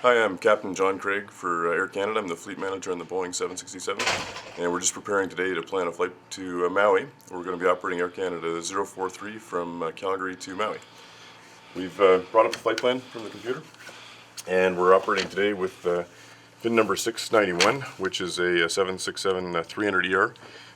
Hi, I'm Captain John Craig for Air Canada. I'm the fleet manager on the Boeing 767, and we're just preparing today to plan a flight to Maui. We're going to be operating Air Canada 043 from Calgary to Maui. We've brought up the flight plan from the computer, and we're operating today with fin number 691, which is a 767-300ER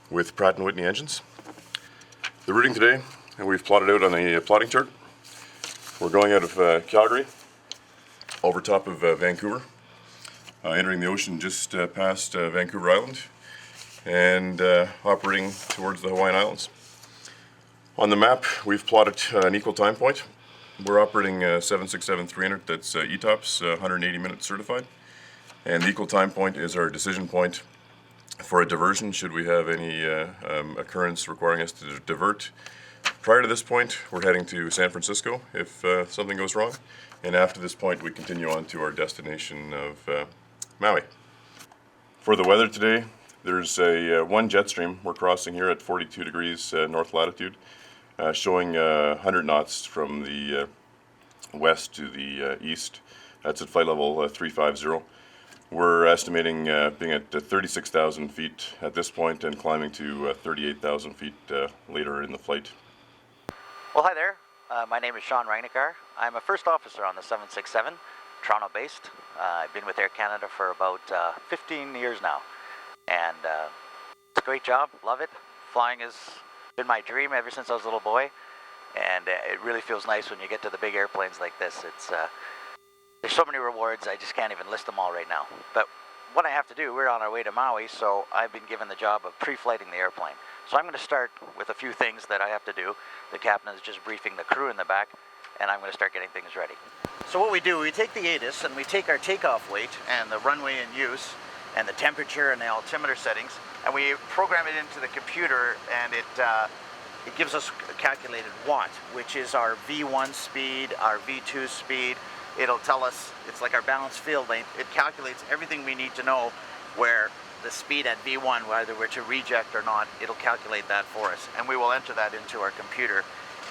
with Pratt & Whitney engines. The routing today, we've plotted out on a plotting chart. We're going out of Calgary, over top of Vancouver, entering the ocean just past Vancouver Island, and operating towards the Hawaiian Islands. On the map, we've plotted an equal time point. We're operating 767-300, that's ETOPS, 180 minutes certified, and the equal time point is our decision point for a diversion should we have any occurrence requiring us to divert. Prior to this point, we're heading to San Francisco if something goes wrong, and after this point we continue on to our destination of Maui. For the weather today, there's one jet stream we're crossing here at 42 degrees north latitude, showing 100 knots from the west to the east. That's at flight level 350. We're estimating being at 36,000 feet at this point and climbing to 38,000 feet later in the flight. Well, hi there. My name is Sean Reinecker. I'm a first officer on the 767, Toronto-based. I've been with Air Canada for about 15 years now, and it's a great job. Love it. Flying has been my dream ever since I was a little boy, and it really feels nice when you get to the big airplanes like this. There's so many rewards, I just can't even list them all right now. But what I have to do, we're on our way to Maui, so I've been given the job of pre-flighting the airplane. So I'm going to start with a few things that I have to do. The captain is just briefing the crew in the back, and I'm going to start getting things ready. So what we do, we take the ATIS and we take our takeoff weight and the runway in use and the temperature and the altimeter settings, and we program it into the computer, and it gives us a calculated watt, which is our V1 speed, our V2 speed. It'll tell us, it's like our balanced field length. It calculates everything we need to know, where the speed at V1, whether we're to reject or not, it'll calculate that for us. And we will enter that into our computer,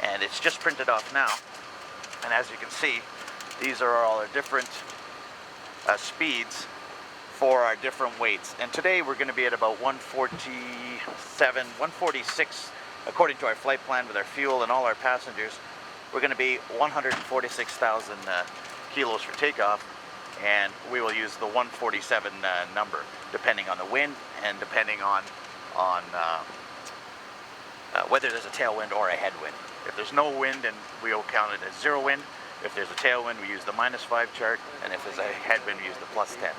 and it's just printed off now. And as you can see, these are all our different speeds for our different weights. And today we're going to be at about 147, 146, according to our flight plan with our fuel and all our passengers. We're going to be 146,000 kilos for takeoff, and we will use the 147 number, depending on the wind and depending on whether there's a tailwind or a headwind. If there's no wind, then we'll count it as zero wind. If there's a tailwind, we use the -5 chart, and if there's a headwind, we use the +10.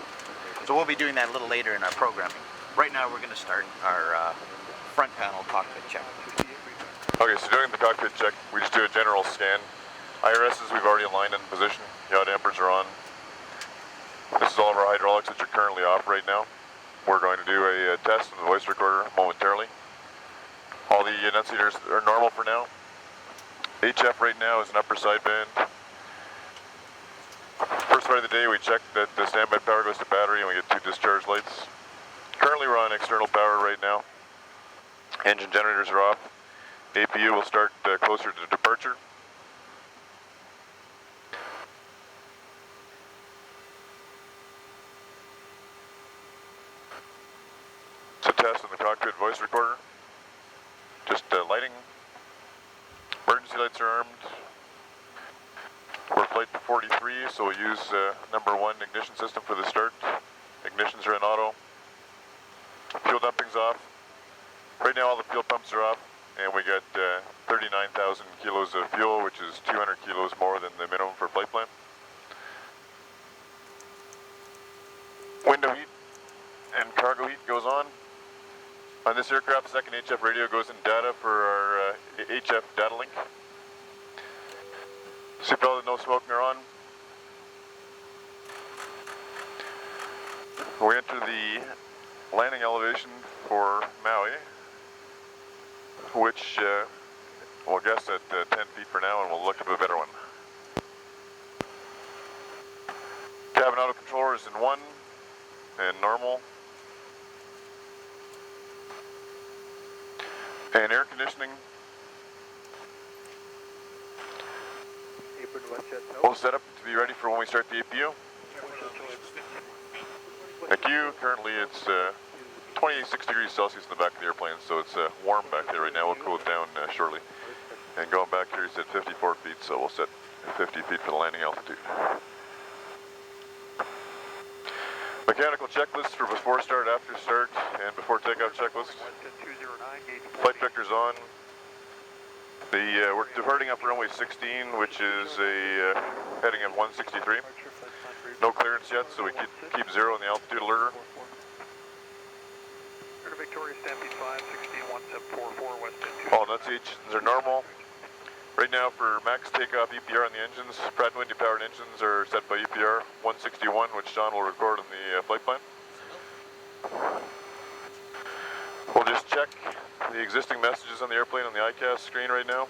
So we'll be doing that a little later in our programming. Right now, we're going to start our front panel cockpit check. Okay, so doing the cockpit check, we just do a general scan. IRSs we've already aligned in position. Yaw dampers are on. This is all of our hydraulics which are currently off right now. We're going to do a test of the voice recorder momentarily. All the enunciators are normal for now. HF right now is an upper sideband. First part of the day we check that the standby power goes to battery and we get 2 discharge lights. Currently we're on external power right now. Engine generators are off. APU will start closer to departure. It's a test on the cockpit voice recorder. Just lighting. Emergency lights are armed. We're flight to 43, so we'll use number 1 ignition system for the start. Ignitions are in auto. Fuel dumping's off. Right now all the fuel pumps are off, and we got 39,000 kilos of fuel, which is 200 kilos more than the minimum for flight plan. Window heat and cargo heat goes on. On this aircraft, second HF radio goes in data for our HF data link. Seatbelt and no smoking are on. We enter the landing elevation for Maui, which we'll guess at 10 feet for now, and we'll look up a better one. Cabin auto controller is in 1 and normal. And air conditioning. We'll set up to be ready for when we start the APU. Thank you. Currently it's 26 degrees Celsius in the back of the airplane, so it's warm back there right now. We'll cool it down shortly. And going back here, he's at 54 feet, so we'll set 50 feet for the landing altitude. Mechanical checklist for before start, after start, and before takeoff checklist. Flight vector's on. We're departing up runway 16, which is a heading of 163. No clearance yet, so we keep zero in the altitude alerter. Victoria Stampede 5, 161744 West End 2. All nuts engines are normal. Right now for max takeoff EPR on the engines, Pratt & Whitney powered engines are set by EPR 161, which Sean will record in the flight plan. We'll just check the existing messages on the airplane on the ICAS screen right now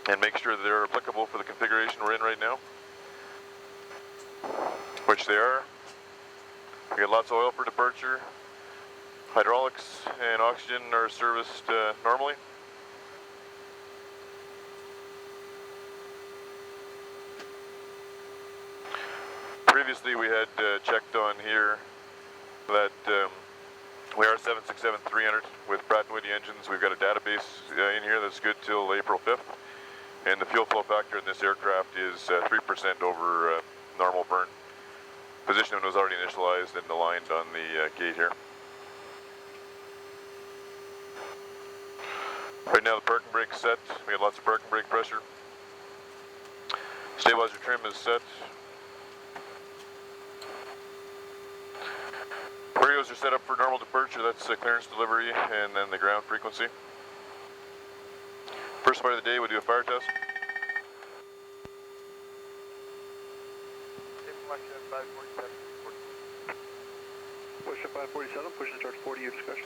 and make sure that they're applicable for the configuration we're in right now, which they are. We got lots of oil for departure. Hydraulics and oxygen are serviced normally. Previously we had checked on here that we are 767-300 with Pratt & Whitney engines. We've got a database in here that's good till April 5th. And the fuel flow factor in this aircraft is 3% over normal burn. Positioning was already initialized and aligned on the gate here. Right now the parking brake's set. We got lots of parking brake pressure. Stabilizer trim is set. Radios are set up for normal departure. That's clearance delivery and then the ground frequency. First part of the day, we'll do a fire test. Push up 547, push and start 40, your discussion.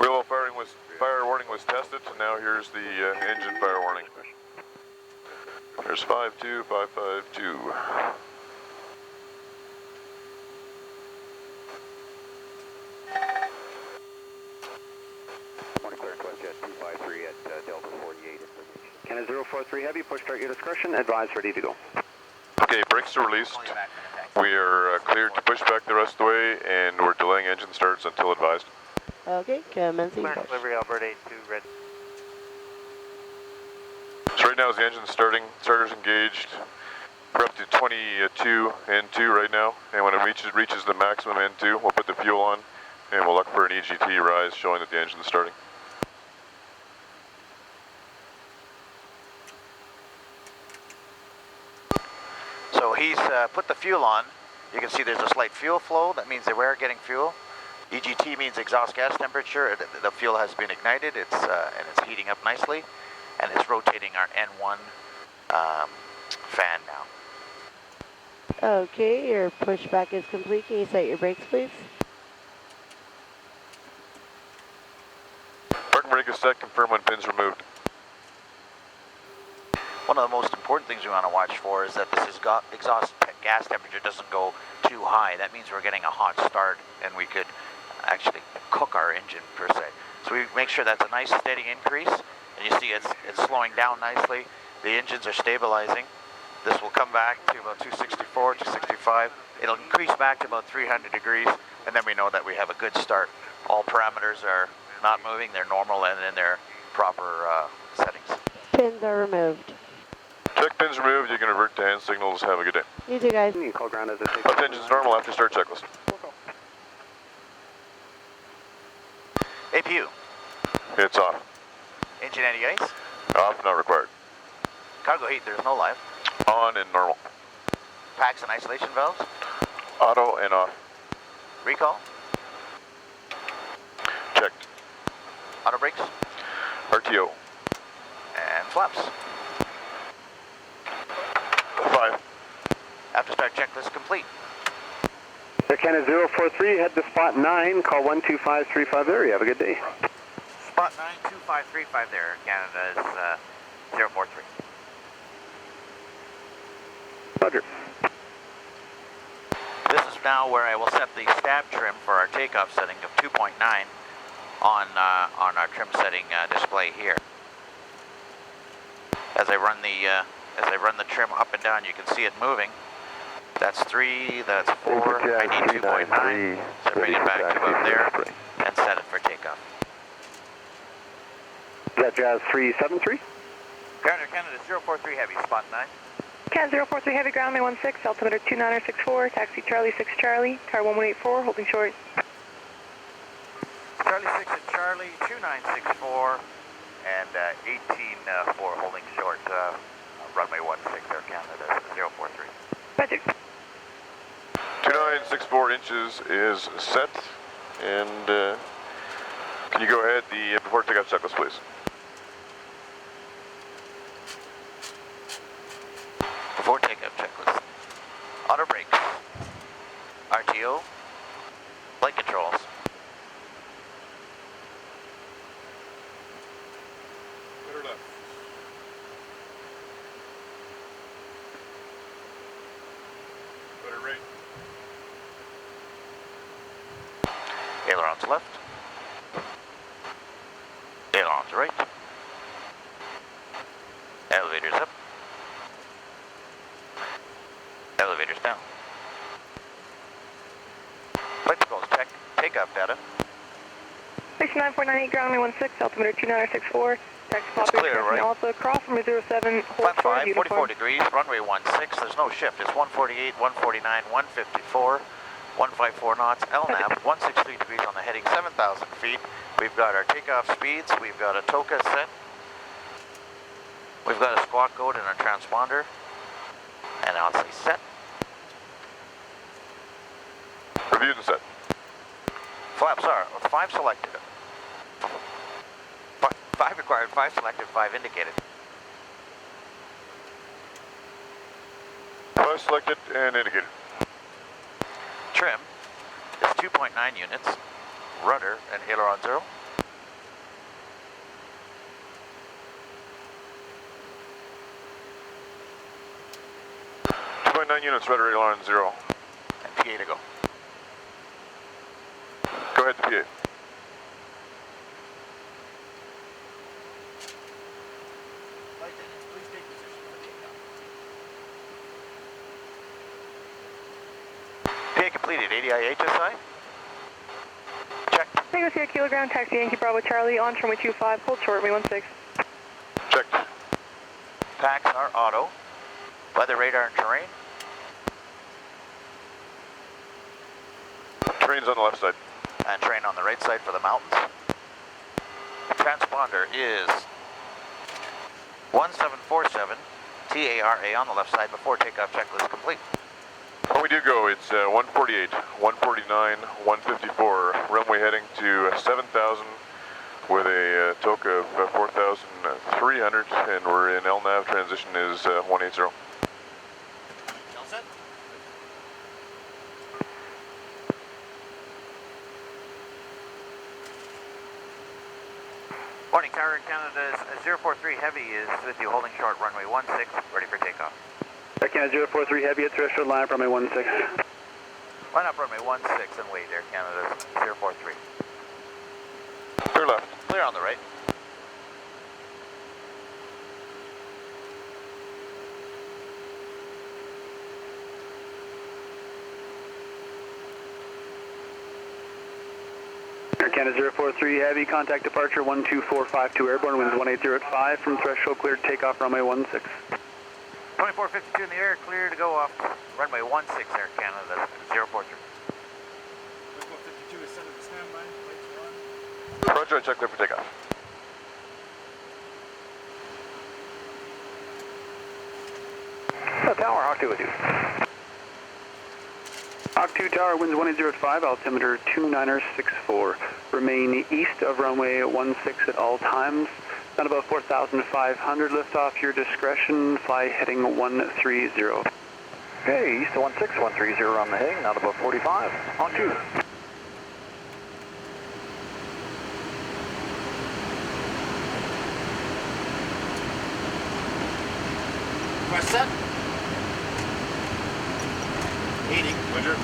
Wheel fire warning was tested, and now here's the engine fire warning. There's 52552. Morning, clear, WestJet 253 at Delta 48. Canada 043 Heavy, push start your discretion, advise ready to go. Okay, brakes are released. We are cleared to push back the rest of the way, and we're delaying engine starts until advised. Okay, commencing Clear, push. delivery Alberta 82, ready. So right now as the engine's starting, starter's engaged. We're up to 22 N2 right now, and when it reaches the maximum N2, we'll put the fuel on, and we'll look for an EGT rise showing that the engine's starting. So he's put the fuel on. You can see there's a slight fuel flow. That means that we're getting fuel. EGT means exhaust gas temperature. The fuel has been ignited. And it's heating up nicely, and it's rotating our N1 fan now. Okay, your pushback is complete. Can you set your brakes, please? Parking brake is set. Confirm when pin's removed. One of the most important things we want to watch for is that this exhaust gas temperature doesn't go too high. That means we're getting a hot start, and we could actually cook our engine per se. So we make sure that's a nice steady increase, and you see it's slowing down nicely. The engines are stabilizing. This will come back to about 264, 265. It'll increase back to about 300 degrees, and then we know that we have a good start. All parameters are not moving, they're normal and in their proper settings. Pins are removed. Check pins removed. You can revert to hand signals. Have a good day. You too, guys. You call ground as a take. Left engine's normal after start checklist. APU, It's off. engine anti-ice, Off, not required. cargo heat, there's no live. On and normal. Packs and isolation valves, Auto and off. recall, Checked. auto brakes, RTO. and flaps. 5. After start checklist complete. Air Canada 043, head to spot 9, call 12535 there, you have a good day. Spot 92535 there, Canada is 043. Roger. This is now where I will set the stab trim for our takeoff setting of 2.9 on our trim setting display here. As I run the trim up and down, you can see it moving. That's 3, that's 4, I need 2.9, so bring it back to about there, and set it for takeoff. Is that Jazz 373? Ground Air Canada 043 Heavy, spot 9. Cat 043 Heavy, ground runway 16, altimeter 2964, taxi Charlie 6 Charlie, car 1184, holding short. Charlie 6 at Charlie, 2964, and 18-4 holding short, runway 16, Air Canada 043. Roger. 2964 inches is set, and can you go ahead the before takeoff checklist, please? Before takeoff checklist. Auto brakes. RTO. Flight controls. Better left. Better right. Ailerons left. Ailerons right. Elevators up. Elevators down. Flight controls check. Takeoff data. 69498, ground runway 16, altimeter 2964, taxi It's clear, right? Alpha, cross from 07, hold Flat 5, short, 44 degrees, runway 16, there's no shift. It's 148, 149, 154, 154 knots, LNAV, 163 degrees on the heading, 7,000 feet. We've got our takeoff speeds, we've got a TOCA set, we've got a squawk code and a transponder, and I'll say set. Reviewed and set. Flaps are 5 selected. 5 required, 5 selected, 5 indicated. 5 selected and indicated. Trim is 2.9 units. Rudder and aileron 0. .9 units, rudder aileron 0. And PA to go. Go ahead to PA. PA completed. ADI HSI. Check. Tango Sierra Kilo ground, taxi Yankee Bravo Charlie, on runway 25, hold short, runway 16. Checked. Packs are auto. Weather radar and terrain. Terrain's on the left side. And terrain on the right side for the mountains. Transponder is 1747 TARA on the left side before takeoff checklist complete. When we do go, it's 148, 149, 154, runway heading to 7,000 with a TOCA of 4,300, and we're in LNAV, transition is 180. All set? Morning, Tower Canada's 043 Heavy is with you, holding short, runway 16, ready for takeoff. Air Canada 043 Heavy at threshold, line up runway 16. Line up runway 16 and wait, Air Canada's 043. Clear left. Clear on the right. Air Canada 043 Heavy, contact departure 12452 airborne, winds 180 at 5, from threshold cleared, takeoff runway 16. 2452 in the air, clear to go off runway 16, Air Canada 043. 2452 is set at the standby. Lights are on. Roger, check clear for takeoff. Tower, Hawk 2 with you. Hawk 2 Tower, winds 180 at 5, altimeter 2964. Remain east of runway 16 at all times. Not above 4,500, lift off your discretion, fly heading 130. Okay, east of 16, 130 on the heading, not above 45. Hawk 2. Press set. 80. Roger.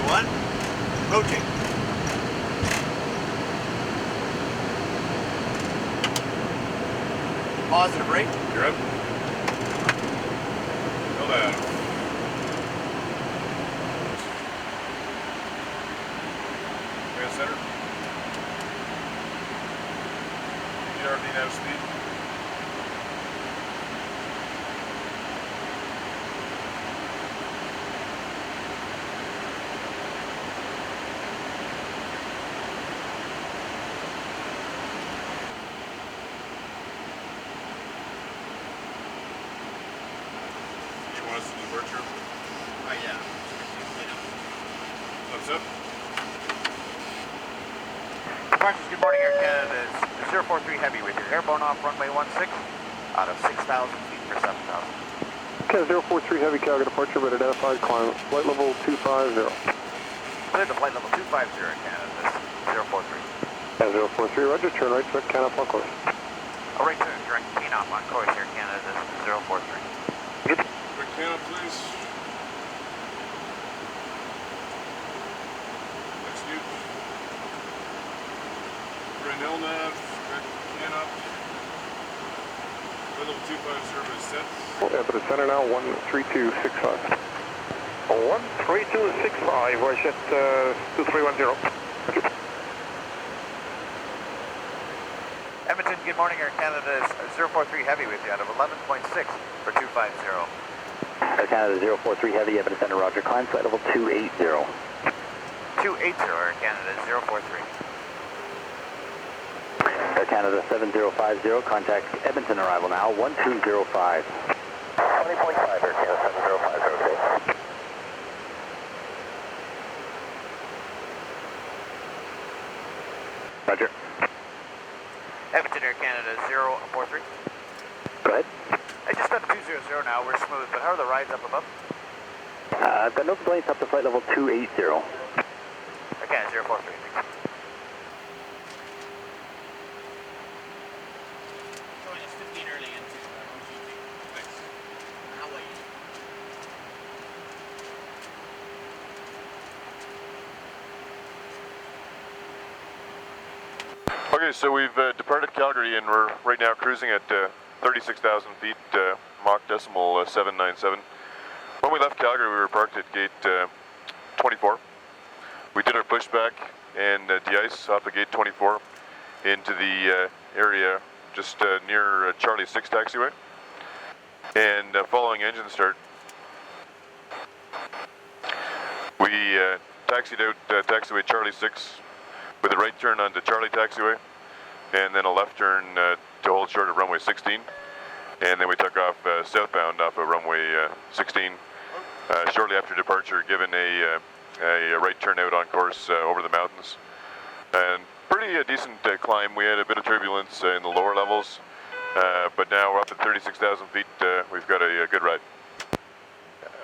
1, rotate. Positive brake. You're up. Hold on. Command center. ERD nav speed. Departure. Oh yeah. Thumbs up. Departures, good morning, Air Canada. It's 043 Heavy with your airborne off runway 16 out of 6,000 feet for 7,000. Okay, 043 Heavy Calgary departure, but identified climb, flight level 250. Clear to flight level 250, Air Canada. This is 043. Yeah, 043, roger, turn right, direct canop on course. All right, turn, direct canop on course, Air Canada. This is 043. Quick canop, please. Execute. Brunel nav, direct canop. Flight level 250 is set. Yeah, but it's center now, 13265. 13265, voice at 2310. Edmonton, good morning, Air Canada. Is 043 Heavy with you out of 11.6 for 250. Air Canada 043 Heavy, Evidence Center, roger, climb, flight level 280. 280, Air Canada 043. Air Canada 7050, contact Edmonton arrival now, 1205. 20.5, Air Canada 7050, okay. Roger. Edmonton, Air Canada 043. Go ahead. I just got 200 now, we're smooth, but how are the rides up above? I've got no complaints up to flight level 280. Okay, 043. Join us 15 early into OGT. Thanks. How are you? Okay, so we've departed Calgary and we're right now cruising at 36,000 feet, Mach decimal 797. When we left Calgary, we were parked at gate 24. We did our pushback and de-ice off of gate 24 into the area just near Charlie 6 taxiway. And following engine start, we taxied out taxiway Charlie 6 with a right turn onto Charlie taxiway, and then a left turn to hold short at runway 16. And then we took off southbound off of runway 16 shortly after departure, given a right turn out on course over the mountains. And pretty decent climb. We had a bit of turbulence in the lower levels, but now we're up at 36,000 feet. We've got a good ride.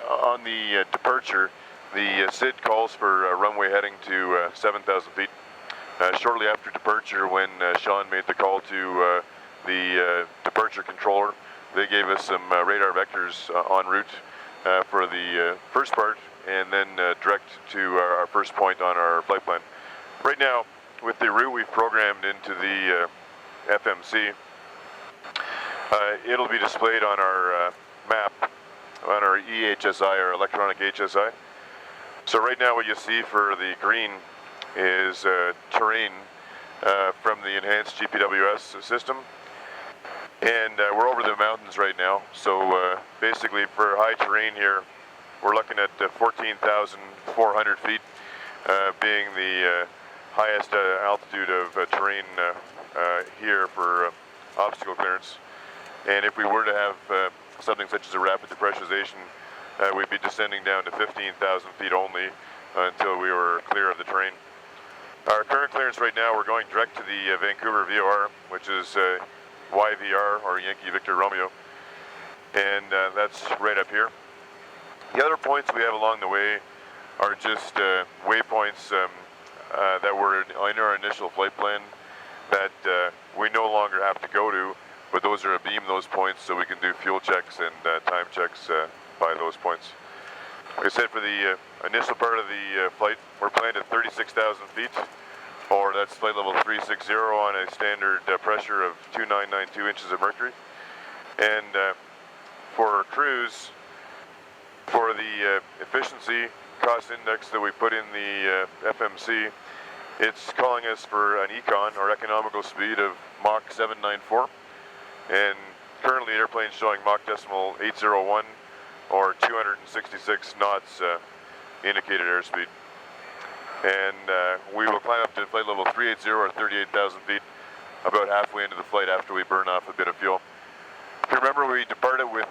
On the departure, the SID calls for runway heading to 7,000 feet. Shortly after departure, when Sean made the call to the departure controller, they gave us some radar vectors en route for the first part, and then direct to our first point on our flight plan. Right now, with the route we've programmed into the FMC, it'll be displayed on our map, on our EHSI, our electronic HSI. So right now what you see for the green is terrain from the enhanced GPWS system. And we're over the mountains right now, so basically for high terrain here, we're looking at 14,400 feet being the highest altitude of terrain here for obstacle clearance. And if we were to have something such as a rapid depressurization, we'd be descending down to 15,000 feet only until we were clear of the terrain. Our current clearance right now, we're going direct to the Vancouver VOR, which is YVR, or Yankee Victor Romeo, and that's right up here. The other points we have along the way are just waypoints that were in our initial flight plan that we no longer have to go to, but those are abeam those points so we can do fuel checks and time checks by those points. Like I said, for the initial part of the flight, we're planned at 36,000 feet, or that's flight level 360 on a standard pressure of 2992 inches of mercury. And for cruise, for the efficiency cost index that we put in the FMC, it's calling us for an econ, or economical speed, of Mach 794. And currently the airplane's showing Mach decimal 801, or 266 knots indicated airspeed. And we will climb up to flight level 380, or 38,000 feet, about halfway into the flight after we burn off a bit of fuel. If you remember, we departed with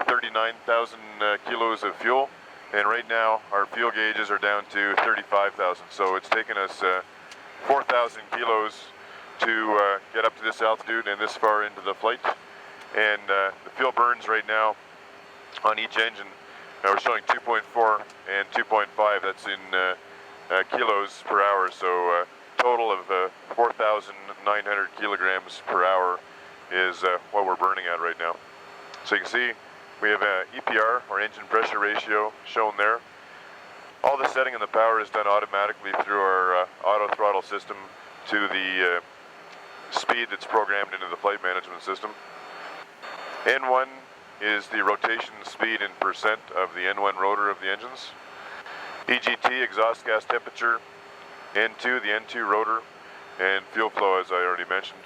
39,000 kilos of fuel, and right now our fuel gauges are down to 35,000. So it's taken us 4,000 kilos to get up to this altitude and this far into the flight. And the fuel burns right now on each engine. We're showing 2.4 and 2.5. That's in kilos per hour. So total of 4,900 kilograms per hour is what we're burning at right now. So you can see we have EPR, or engine pressure ratio, shown there. All the setting and the power is done automatically through our auto throttle system to the speed that's programmed into the flight management system. N1 is the rotation speed in percent of the N1 rotor of the engines. EGT, exhaust gas temperature. N2, the N2 rotor. And fuel flow, as I already mentioned.